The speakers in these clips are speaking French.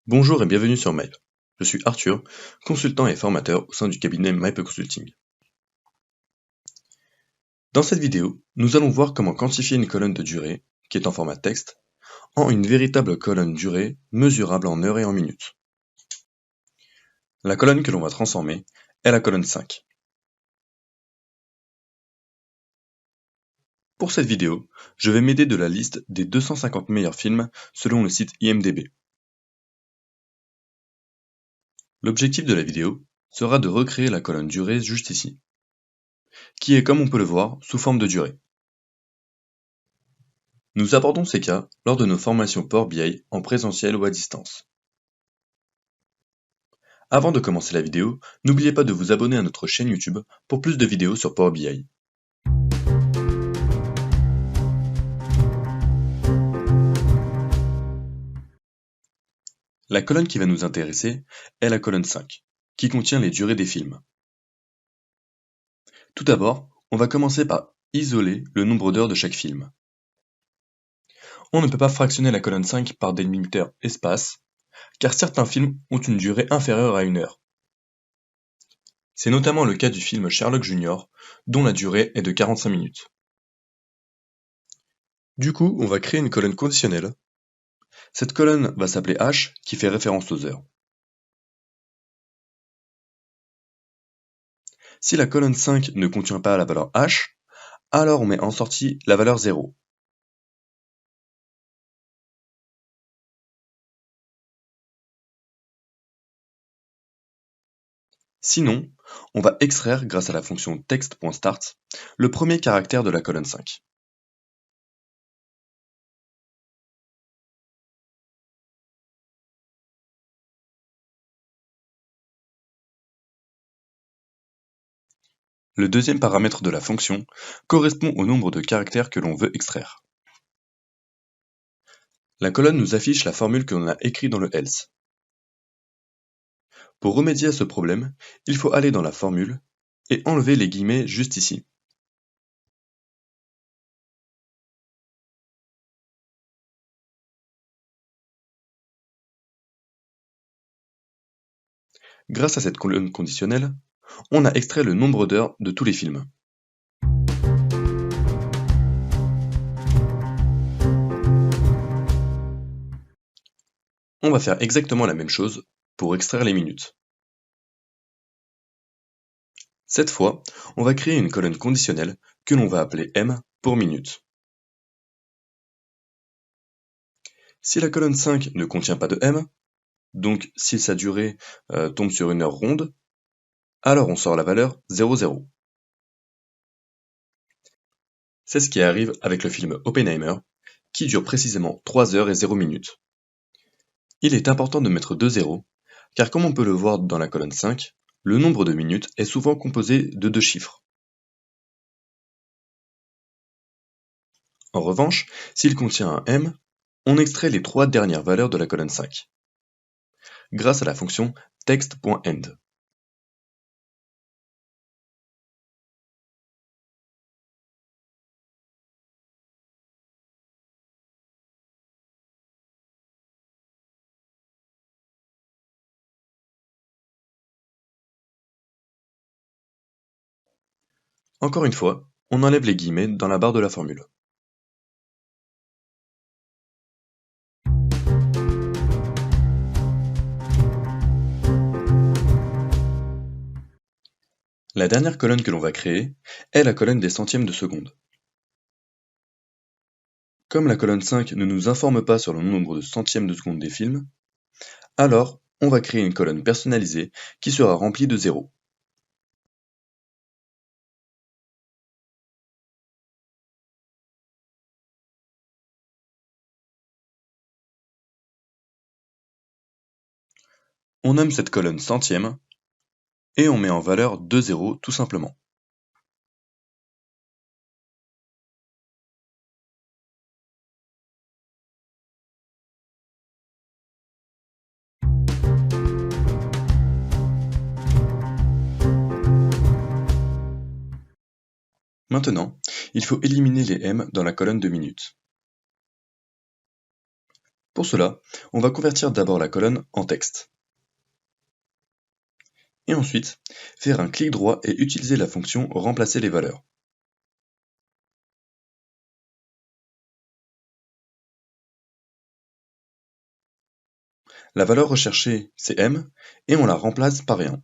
Bonjour et bienvenue sur Mail. Je suis Arthur, consultant et formateur au sein du cabinet MyPe Consulting. Dans cette vidéo, nous allons voir comment quantifier une colonne de durée, qui est en format texte, en une véritable colonne durée mesurable en heures et en minutes. La colonne que l'on va transformer est la colonne 5. Pour cette vidéo, je vais m'aider de la liste des 250 meilleurs films selon le site IMDb. L'objectif de la vidéo sera de recréer la colonne durée juste ici, qui est, comme on peut le voir, sous forme de durée. Nous abordons ces cas lors de nos formations Power BI en présentiel ou à distance. Avant de commencer la vidéo, n'oubliez pas de vous abonner à notre chaîne YouTube pour plus de vidéos sur Power BI. La colonne qui va nous intéresser est la colonne 5, qui contient les durées des films. Tout d'abord, on va commencer par isoler le nombre d'heures de chaque film. On ne peut pas fractionner la colonne 5 par délimitateur espace, car certains films ont une durée inférieure à 1 heure. C'est notamment le cas du film Sherlock Jr., dont la durée est de 45 minutes. Du coup, on va créer une colonne conditionnelle. Cette colonne va s'appeler H, qui fait référence aux heures. Si la colonne 5 ne contient pas la valeur H, alors on met en sortie la valeur 0. Sinon, on va extraire grâce à la fonction text.start le premier caractère de la colonne 5. Le deuxième paramètre de la fonction correspond au nombre de caractères que l'on veut extraire. La colonne nous affiche la formule que l'on a écrite dans le else. Pour remédier à ce problème, il faut aller dans la formule et enlever les guillemets juste ici. Grâce à cette colonne conditionnelle, on a extrait le nombre d'heures de tous les films. On va faire exactement la même chose pour extraire les minutes. Cette fois, on va créer une colonne conditionnelle que l'on va appeler M pour minute. Si la colonne 5 ne contient pas de M, donc si sa durée tombe sur une heure ronde, alors on sort la valeur 00. C'est ce qui arrive avec le film Oppenheimer, qui dure précisément 3 heures et 0 minutes. Il est important de mettre 2 zéros, car comme on peut le voir dans la colonne 5, le nombre de minutes est souvent composé de 2 chiffres. En revanche, s'il contient un M, on extrait les 3 dernières valeurs de la colonne 5, grâce à la fonction text.end. Encore une fois, on enlève les guillemets dans la barre de la formule. La dernière colonne que l'on va créer est la colonne des centièmes de seconde. Comme la colonne 5 ne nous informe pas sur le nombre de centièmes de seconde des films, alors on va créer une colonne personnalisée qui sera remplie de 0. On nomme cette colonne centième et on met en valeur 2 zéros tout simplement. Maintenant, il faut éliminer les M dans la colonne de minutes. Pour cela, on va convertir d'abord la colonne en texte. Et ensuite, faire un clic droit et utiliser la fonction remplacer les valeurs. La valeur recherchée, c'est M, et on la remplace par 1.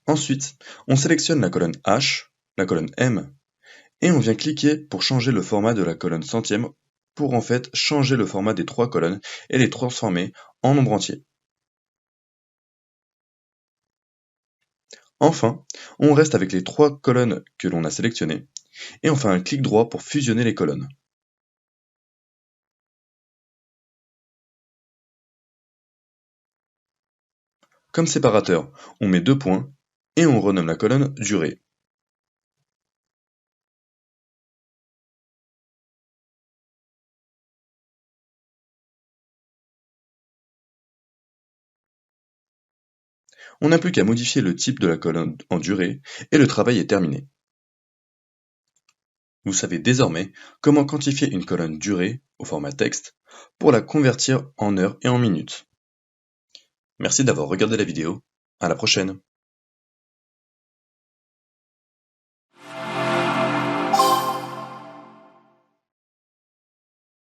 Ensuite, on sélectionne la colonne H, la colonne M, et on vient cliquer pour changer le format de la colonne centième pour en fait changer le format des 3 colonnes et les transformer en nombre entier. Enfin, on reste avec les 3 colonnes que l'on a sélectionnées et on fait un clic droit pour fusionner les colonnes. Comme séparateur, on met 2 points et on renomme la colonne durée. On n'a plus qu'à modifier le type de la colonne en durée et le travail est terminé. Vous savez désormais comment quantifier une colonne durée au format texte pour la convertir en heures et en minutes. Merci d'avoir regardé la vidéo, à la prochaine.